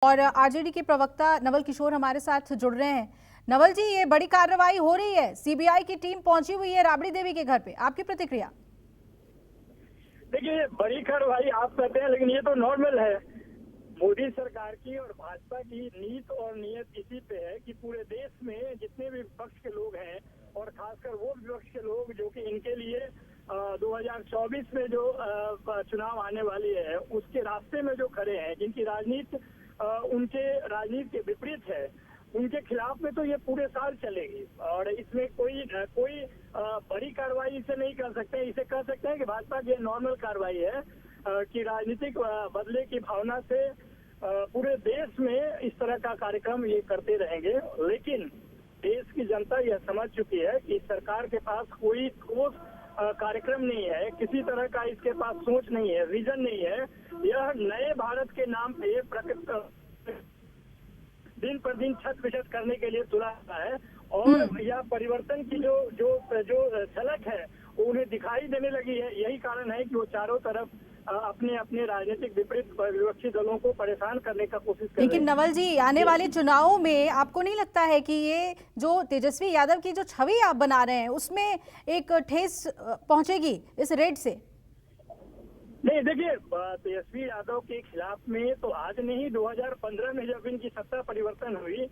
और आरजेडी के प्रवक्ता नवल किशोर हमारे साथ जुड़ रहे हैं। नवल जी, ये बड़ी कार्रवाई हो रही है, सीबीआई की टीम पहुंची हुई है राबड़ी देवी के घर पे, आपकी प्रतिक्रिया? देखिए, बड़ी कार्रवाई आप कहते हैं, लेकिन ये तो नॉर्मल है। मोदी सरकार की और भाजपा की नीत और नियत इसी पे है कि पूरे देश में जितने भी विपक्ष के लोग हैं और खासकर वो विपक्ष के लोग जो कि इनके लिए 2024 में जो चुनाव आने वाली है उसके रास्ते में जो खड़े हैं, जिनकी राजनीति उनके राजनीति के विपरीत है, उनके खिलाफ में तो ये पूरे साल चलेगी। और इसमें कोई बड़ी कार्रवाई इसे नहीं कर सकते। इसे कह सकते हैं कि भाजपा की नॉर्मल कार्रवाई है कि राजनीतिक बदले की भावना से पूरे देश में इस तरह का कार्यक्रम ये करते रहेंगे। लेकिन देश की जनता यह समझ चुकी है कि सरकार के पास कोई ठोस कार्यक्रम नहीं है, किसी तरह का इसके पास सोच नहीं है, विजन नहीं है। यह नए भारत के नाम पे दिन पर दिन छत विछत करने के लिए तुला है और यह परिवर्तन की जो झलक है वो उन्हें दिखाई देने लगी है। यही कारण है कि वो चारों तरफ अपने अपने राजनीतिक विपरीत विपक्षी दलों को परेशान करने का कोशिश कर रहे हैं। लेकिन नवल जी, आने वाले चुनावों में आपको नहीं लगता है कि ये जो तेजस्वी यादव की जो छवि आप बना रहे हैं उसमें एक ठेस पहुंचेगी इस रेड से? नहीं, देखिए, तेजस्वी यादव के खिलाफ में तो आज नहीं, 2015 में जब इनकी सत्ता परिवर्तन हुई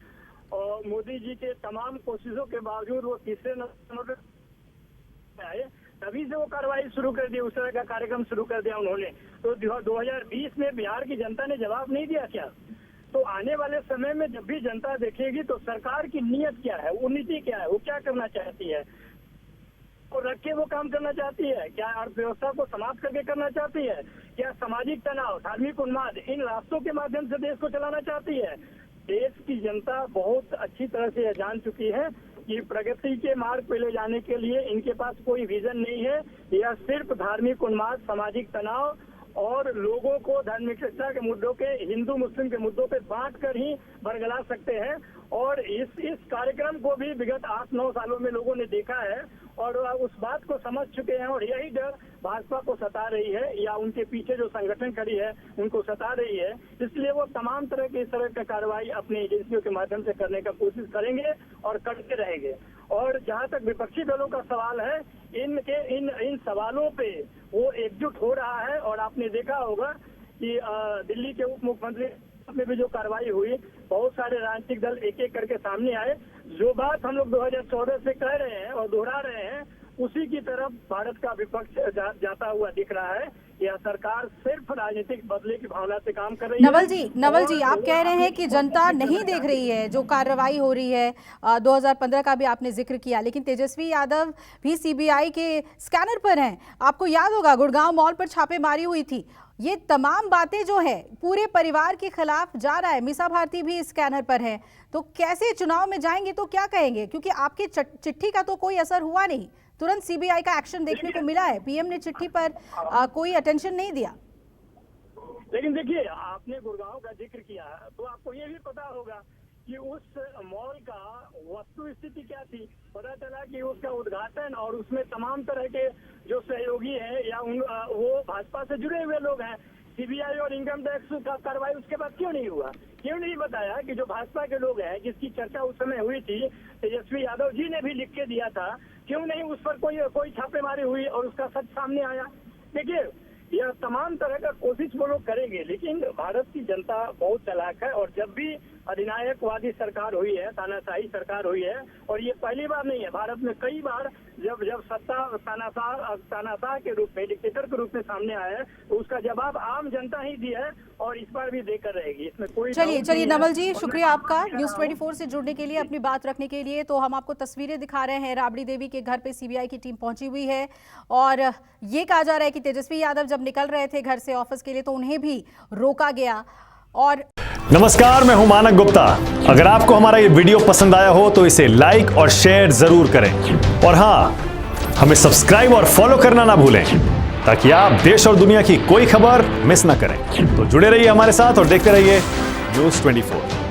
और मोदी जी के तमाम कोशिशों के बावजूद वो तीसरे नंबर पे आए, तभी से वो कार्रवाई शुरू कर दी, उस तरह का कार्यक्रम शुरू कर दिया उन्होंने। तो 2020 में बिहार की जनता ने जवाब नहीं दिया क्या? तो आने वाले समय में जब भी जनता देखेगी तो सरकार की नीयत क्या है, वो नीति क्या है, वो क्या करना चाहती है, और रख के वो काम करना चाहती है, क्या अर्थव्यवस्था को समाप्त करके करना चाहती है, क्या सामाजिक तनाव, धार्मिक उन्माद, इन रास्तों के माध्यम से देश को चलाना चाहती है। देश की जनता बहुत अच्छी तरह से यह जान चुकी है कि प्रगति के मार्ग पे ले जाने के लिए इनके पास कोई विजन नहीं है। यह सिर्फ धार्मिक उन्माद, सामाजिक तनाव और लोगों को धार्मिकता के मुद्दों के, हिंदू मुस्लिम के मुद्दों पे बांट कर ही बरगला सकते हैं। और इस कार्यक्रम को भी विगत 8-9 सालों में लोगों ने देखा है और उस बात को समझ चुके हैं और यही डर भाजपा को सता रही है या उनके पीछे जो संगठन खड़ी है उनको सता रही है। इसलिए वो तमाम तरह की इस तरह की कार्रवाई अपनी एजेंसियों के माध्यम से करने का कोशिश करेंगे और करते रहेंगे। और जहां तक विपक्षी दलों का सवाल है, इन सवालों पे वो एकजुट हो रहा है। और आपने देखा होगा कि दिल्ली के उप मुख्यमंत्री में भी जो कार्रवाई हुई, बहुत सारे राजनीतिक दल एक एक करके सामने आए। जो बात हम लोग 2014 से कह रहे हैं और दोहरा रहे हैं, उसी की तरफ भारत का विपक्ष जाता हुआ दिख रहा है। यह सरकार सिर्फ राजनीतिक बदले की भावना से काम कर रही है। नवल जी, आप कह रहे हैं कि जनता नहीं देख रही है जो कार्रवाई हो रही है। 2015 का भी आपने जिक्र किया, लेकिन तेजस्वी यादव भी सीबीआई के स्कैनर पर हैं। आपको याद होगा गुड़गांव मॉल पर छापेमारी हुई थी। ये तमाम बातें जो है पूरे परिवार के खिलाफ जा रहा है। मीसा भारती भी स्कैनर पर है, तो कैसे चुनाव में जाएंगे तो क्या कहेंगे? क्योंकि आपकी चिट्ठी का तो कोई असर हुआ नहीं, तुरंत सीबीआई का एक्शन देखने को मिला है। पीएम ने चिट्ठी पर कोई अटेंशन नहीं दिया। लेकिन देखिए, आपने गुड़गांव का जिक्र किया तो आपको ये भी पता होगा कि उस मॉल का वस्तु स्थिति क्या थी। पता चला कि उसका उद्घाटन और उसमें तमाम तरह के जो सहयोगी हैं या वो भाजपा से जुड़े हुए लोग हैं। सीबीआई और इनकम टैक्स का कार्रवाई उसके बाद क्यों नहीं हुआ? क्यों नहीं बताया कि जो भाजपा के लोग हैं, जिसकी चर्चा उस समय हुई थी, तेजस्वी यादव जी ने भी लिख के दिया था, क्यों नहीं उस पर कोई छापेमारी हुई और उसका सच सामने आया? देखिए, यह तमाम तरह का कोशिश वो लोग करेंगे, लेकिन भारत की जनता बहुत चालाक है। और जब भी अधिनायकवादी सरकार हुई है, तानाशाही सरकार हुई है, और ये पहली बार नहीं है, भारत में कई बार जब सत्ता तानाशाह के रूप में, डिक्टेटर के रूप में सामने आया है, तो उसका जवाब आम जनता ही दी है और इस बार भी देकर रहेगी। इसमें कोई चलिए नवल जी, शुक्रिया आपका न्यूज़ 24 से जुड़ने के लिए, अपनी बात रखने के लिए। तो हम आपको तस्वीरें दिखा रहे हैं, राबड़ी देवी के घर पे सीबीआई की टीम पहुंची हुई है और ये कहा जा रहा है कि तेजस्वी यादव जब निकल रहे थे घर से ऑफिस के लिए तो उन्हें भी रोका गया। और नमस्कार, मैं हूं मानक गुप्ता। अगर आपको हमारा ये वीडियो पसंद आया हो तो इसे लाइक और शेयर जरूर करें और हाँ, हमें सब्सक्राइब और फॉलो करना ना भूलें ताकि आप देश और दुनिया की कोई खबर मिस ना करें। तो जुड़े रहिए हमारे साथ और देखते रहिए न्यूज़ 24।